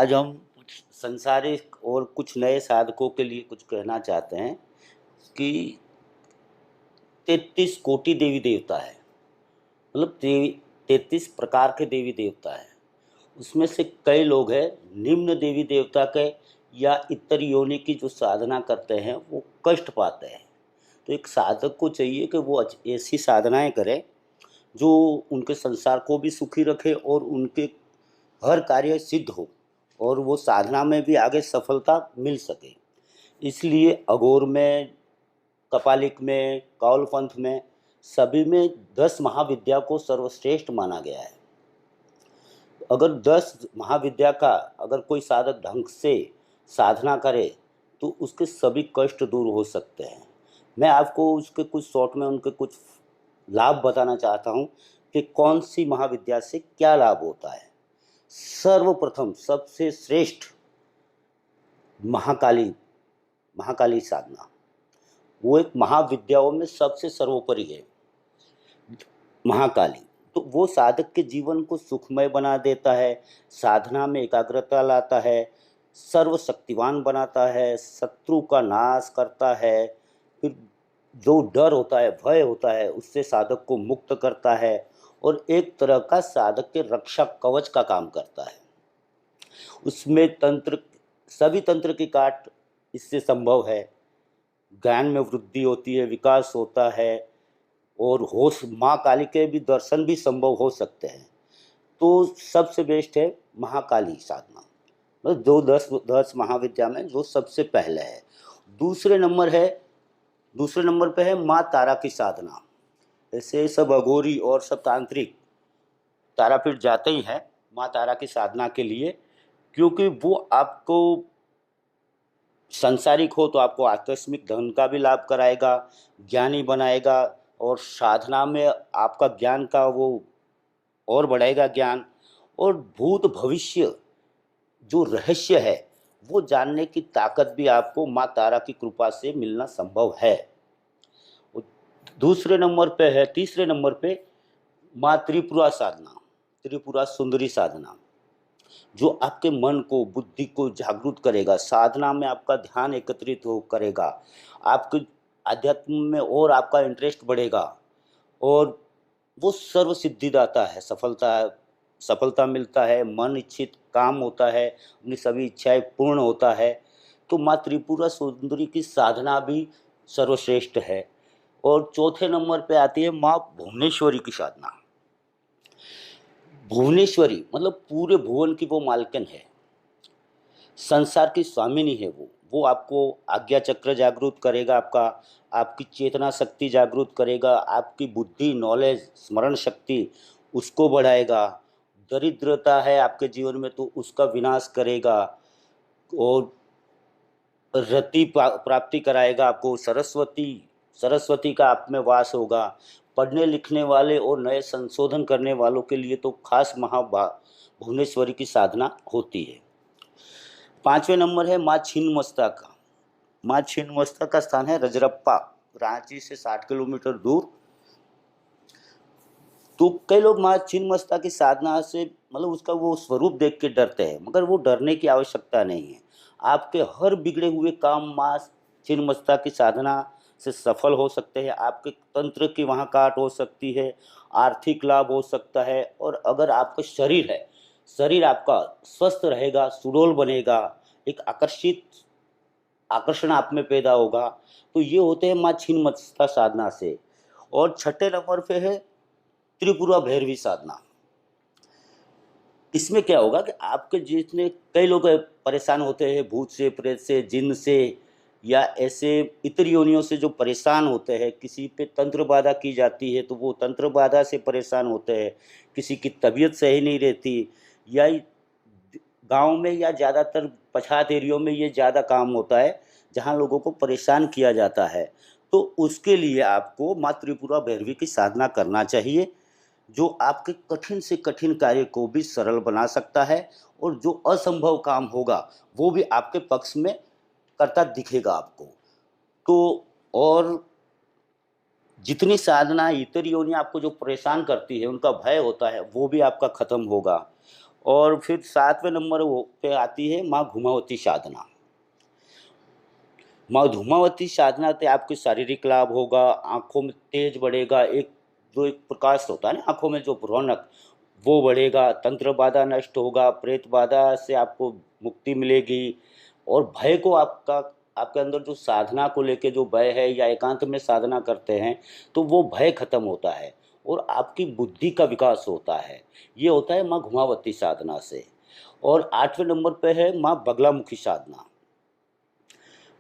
आज हम कुछ संसारिक और कुछ नए साधकों के लिए कुछ कहना चाहते हैं कि 33 कोटि देवी देवता है। मतलब 33 प्रकार के देवी देवता है। उसमें से कई लोग हैं निम्न देवी देवता के या इतर योनि की जो साधना करते हैं वो कष्ट पाते हैं। तो एक साधक को चाहिए कि वो ऐसी साधनाएं करे जो उनके संसार को भी सुखी रखे और उनके हर कार्य सिद्ध हो और वो साधना में भी आगे सफलता मिल सके। इसलिए अघोर में, कपालिक में, काउलपंथ में, सभी में 10 महाविद्या को सर्वश्रेष्ठ माना गया है। अगर 10 महाविद्या का अगर कोई साधक ढंग से साधना करे तो उसके सभी कष्ट दूर हो सकते हैं। मैं आपको उसके कुछ शॉर्ट में उनके कुछ लाभ बताना चाहता हूँ कि कौन सी महाविद्या से क्या लाभ होता है। सर्वप्रथम सबसे श्रेष्ठ महाकाली महाकाली साधना, वो एक महाविद्याओं में सबसे सर्वोपरि है। महाकाली तो वो साधक के जीवन को सुखमय बना देता है, साधना में एकाग्रता लाता है, सर्वशक्तिवान बनाता है, शत्रु का नाश करता है, फिर जो डर होता है, भय होता है, उससे साधक को मुक्त करता है और एक तरह का साधक के रक्षा कवच का काम करता है। उसमें तंत्र, सभी तंत्र की काट इससे संभव है। ज्ञान में वृद्धि होती है, विकास होता है और होश, माँ काली के भी दर्शन भी संभव हो सकते हैं। तो सबसे बेस्ट है महाकाली साधना, मतलब जो 10 महाविद्या में जो सबसे पहले है। दूसरे नंबर पे है माँ तारा की साधना। ऐसे सब अघोरी और सब तांत्रिक तारापीठ जाते ही हैं माँ तारा की साधना के लिए, क्योंकि वो आपको संसारिक हो तो आपको आकस्मिक धन का भी लाभ कराएगा, ज्ञानी बनाएगा और साधना में आपका ज्ञान का वो और बढ़ाएगा ज्ञान, और भूत भविष्य जो रहस्य है वो जानने की ताकत भी आपको माँ तारा की कृपा से मिलना संभव है। तीसरे नंबर पे माँ त्रिपुरा साधना, त्रिपुरा सुंदरी साधना, जो आपके मन को, बुद्धि को जागृत करेगा, साधना में आपका ध्यान एकत्रित हो करेगा, आपके आध्यात्म में और आपका इंटरेस्ट बढ़ेगा और वो सर्व सिद्धिदाता है। सफलता मिलता है, मन इच्छित काम होता है, अपनी सभी इच्छाएं पूर्ण होता है। तो माँ त्रिपुरा सुंदरी की साधना भी सर्वश्रेष्ठ है। और चौथे नंबर पे आती है माँ भुवनेश्वरी की साधना। भुवनेश्वरी मतलब पूरे भुवन की वो मालकिन है, संसार की स्वामिनी है। वो आपको आज्ञा चक्र जागृत करेगा, आपकी चेतना शक्ति जागृत करेगा, आपकी बुद्धि, नॉलेज, स्मरण शक्ति उसको बढ़ाएगा। दरिद्रता है आपके जीवन में तो उसका विनाश करेगा और रति प्राप्ति कराएगा आपको। सरस्वती का आप में वास होगा। पढ़ने लिखने वाले और नए संशोधन करने वालों के लिए तो खास भुवनेश्वरी की साधना होती है। 5वें नंबर है माँ छिन्नमस्ता का। माँ छिन्नमस्ता का स्थान है रजरप्पा, रांची से 60 किलोमीटर दूर। तो कई लोग माँ छिन्नमस्ता की साधना से मतलब उसका वो स्वरूप देख के डरते हैं, मगर वो डरने की आवश्यकता नहीं है। आपके हर बिगड़े हुए काम माँ छिन्नमस्ता की साधना से सफल हो सकते हैं। आपके तंत्र की वहाँ काट हो सकती है, आर्थिक लाभ हो सकता है। और अगर आपका शरीर आपका स्वस्थ रहेगा, सुडौल बनेगा, एक आकर्षण आप में पैदा होगा। तो ये होते हैं माँ छिन्नमस्ता साधना से। और छठे नंबर पे है त्रिपुरा भैरवी साधना। इसमें क्या होगा कि आपके जितने कई लोग परेशान होते हैं भूत से, प्रेत से, जिन्न से या ऐसे इतर योनियों से जो परेशान होते हैं, किसी पे तंत्र बाधा की जाती है तो वो तंत्र बाधा से परेशान होते हैं, किसी की तबीयत सही नहीं रहती, या गांव में या ज़्यादातर पछात एरियो में ये ज़्यादा काम होता है जहाँ लोगों को परेशान किया जाता है। तो उसके लिए आपको माँ त्रिपुरा भैरवी की साधना करना चाहिए, जो आपके कठिन से कठिन कार्य को भी सरल बना सकता है और जो असंभव काम होगा वो भी आपके पक्ष में करता दिखेगा आपको। तो और जितनी साधना इतर योनि आपको जो परेशान करती है, उनका भय होता है, वो भी आपका खत्म होगा। और फिर 7वें नंबर वो पे आती है माँ घुमावती साधना। माँ धूमावती साधना से आपके शारीरिक लाभ होगा, आँखों में तेज बढ़ेगा, एक प्रकाश होता है ना आँखों में जो रौनक, वो बढ़ेगा, तंत्र बाधा नष्ट होगा, प्रेत बाधा से आपको मुक्ति मिलेगी। और भय को आपके अंदर जो साधना को लेके जो भय है या एकांत में साधना करते हैं तो वो भय खत्म होता है और आपकी बुद्धि का विकास होता है। ये होता है माँ घुमावती साधना से। और 8वें नंबर पे है माँ बगलामुखी साधना।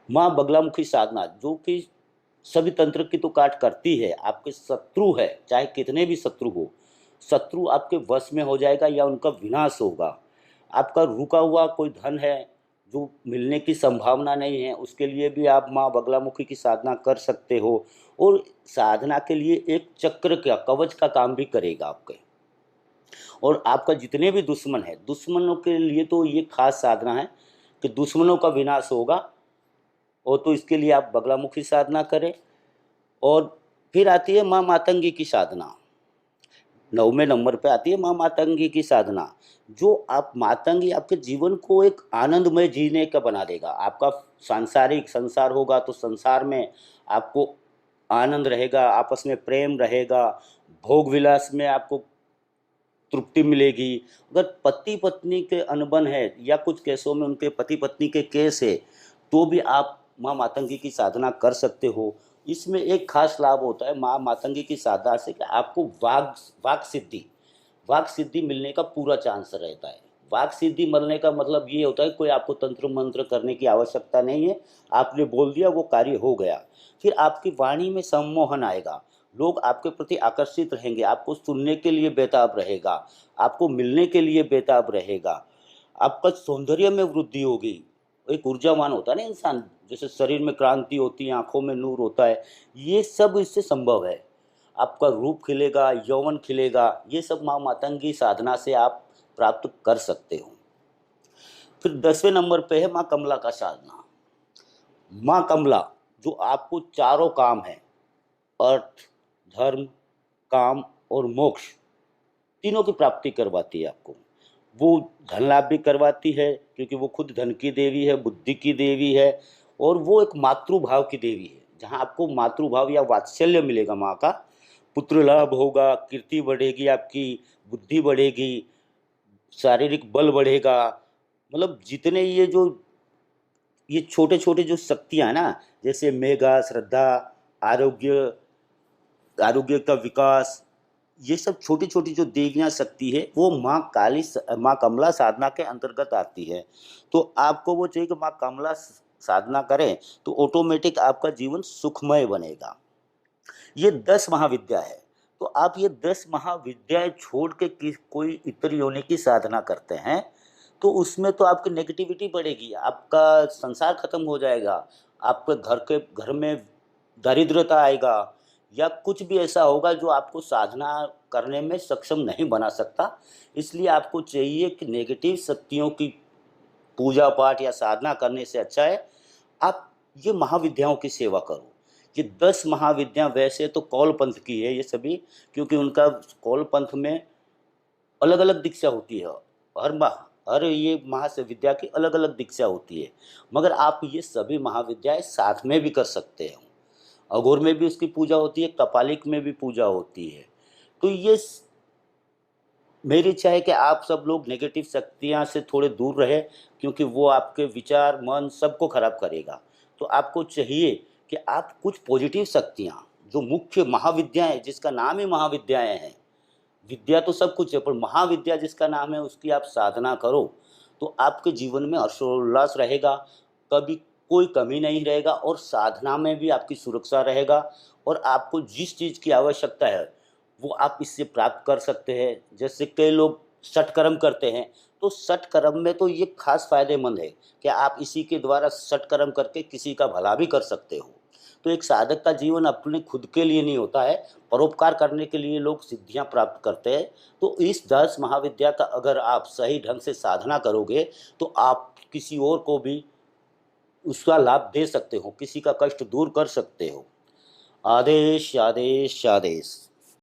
माँ बगलामुखी साधना जो कि सभी तंत्र की तो काट करती है, आपके शत्रु है चाहे कितने भी शत्रु हो, शत्रु आपके वश में हो जाएगा या उनका विनाश होगा। आपका रुका हुआ कोई धन है जो मिलने की संभावना नहीं है, उसके लिए भी आप माँ बगलामुखी की साधना कर सकते हो। और साधना के लिए एक चक्र का कवच का काम भी करेगा आपके। और आपका जितने भी दुश्मन है, दुश्मनों के लिए तो ये खास साधना है कि दुश्मनों का विनाश होगा। और तो इसके लिए आप बगलामुखी साधना करें। और फिर आती है माँ मातंगी की साधना। 9वें नंबर पे आती है माँ मातंगी की साधना। जो आप मातंगी आपके जीवन को एक आनंदमय जीने का बना देगा। आपका सांसारिक संसार होगा तो संसार में आपको आनंद रहेगा, आपस में प्रेम रहेगा, भोग विलास में आपको तृप्ति मिलेगी। अगर पति पत्नी के अनबन है या कुछ केसों में उनके पति पत्नी के केस है तो भी आप माँ मातंगी की साधना कर सकते हो। इसमें एक खास लाभ होता है माँ मातंगी की साधना से कि आपको वाक सिद्धि मिलने का पूरा चांस रहता है। वाक सिद्धि मिलने का मतलब ये होता है कोई आपको तंत्र मंत्र करने की आवश्यकता नहीं है, आपने बोल दिया वो कार्य हो गया। फिर आपकी वाणी में सम्मोहन आएगा, लोग आपके प्रति आकर्षित रहेंगे, आपको सुनने के लिए बेताब रहेगा, आपको मिलने के लिए बेताब रहेगा, आपका सौंदर्य में वृद्धि होगी। एक ऊर्जावान होता है ना इंसान, जैसे शरीर में क्रांति होती है, आंखों में नूर होता है, ये सब इससे संभव है। आपका रूप खिलेगा, यौवन खिलेगा, ये सब माँ मातंगी साधना से आप प्राप्त कर सकते हो। फिर 10वें नंबर पे है माँ कमला का साधना। माँ कमला जो आपको चारों काम है, अर्थ, धर्म, काम और मोक्ष, तीनों की प्राप्ति करवाती है आपको। वो धन लाभ भी करवाती है क्योंकि वो खुद धन की देवी है, बुद्धि की देवी है। और वो एक मातृभाव की देवी है, जहाँ आपको मातृभाव या वात्सल्य मिलेगा माँ का। पुत्र लाभ होगा, कीर्ति बढ़ेगी, आपकी बुद्धि बढ़ेगी, शारीरिक बल बढ़ेगा। मतलब जितने ये छोटे छोटे जो शक्तियाँ हैं ना, जैसे मेघा, श्रद्धा, आरोग्य, आरोग्य का विकास, ये सब छोटी छोटी जो देवियाँ शक्ति है वो माँ कमला साधना के अंतर्गत आती है। तो आपको वो चाहिए कि माँ कमला साधना करें तो ऑटोमेटिक आपका जीवन सुखमय बनेगा। ये 10 महाविद्या है। तो आप ये 10 महाविद्याएं छोड़ के कोई इतर योनि की साधना करते हैं तो उसमें तो आपकी नेगेटिविटी बढ़ेगी, आपका संसार खत्म हो जाएगा, आपके घर में दारिद्रता आएगा, या कुछ भी ऐसा होगा जो आपको साधना करने में सक्षम नहीं बना सकता। इसलिए आपको चाहिए कि नेगेटिव शक्तियों की पूजा पाठ या साधना करने से अच्छा है आप ये महाविद्याओं की सेवा करो। ये 10 महाविद्या वैसे तो कौल पंथ की है ये सभी, क्योंकि उनका कौल पंथ में अलग अलग दीक्षा होती है। हर ये महाविद्या की अलग अलग दीक्षा होती है, मगर आप ये सभी महाविद्याएं साथ में भी कर सकते हो। अघोर में भी उसकी पूजा होती है, कपालिक में भी पूजा होती है। तो मेरी इच्छा है कि आप सब लोग नेगेटिव शक्तियाँ से थोड़े दूर रहे, क्योंकि वो आपके विचार मन सबको खराब करेगा। तो आपको चाहिए कि आप कुछ पॉजिटिव शक्तियाँ, जो मुख्य महाविद्याएं जिसका नाम ही महाविद्याएं हैं, विद्या तो सब कुछ है पर महाविद्या जिसका नाम है उसकी आप साधना करो तो आपके जीवन में हर्षोल्लास रहेगा, कभी कोई कमी नहीं रहेगा, और साधना में भी आपकी सुरक्षा रहेगा। और आपको जिस चीज़ की आवश्यकता है वो आप इससे प्राप्त कर सकते हैं। जैसे कई लोग सठकर्म करते हैं तो सठकर्म में तो ये खास फायदेमंद है कि आप इसी के द्वारा सठकर्म करके किसी का भला भी कर सकते हो। तो एक साधक का जीवन अपने खुद के लिए नहीं होता है, परोपकार करने के लिए लोग सिद्धियां प्राप्त करते हैं। तो इस 10 महाविद्या का अगर आप सही ढंग से साधना करोगे तो आप किसी और को भी उसका लाभ दे सकते हो, किसी का कष्ट दूर कर सकते हो। आदेश आदेश आदेश।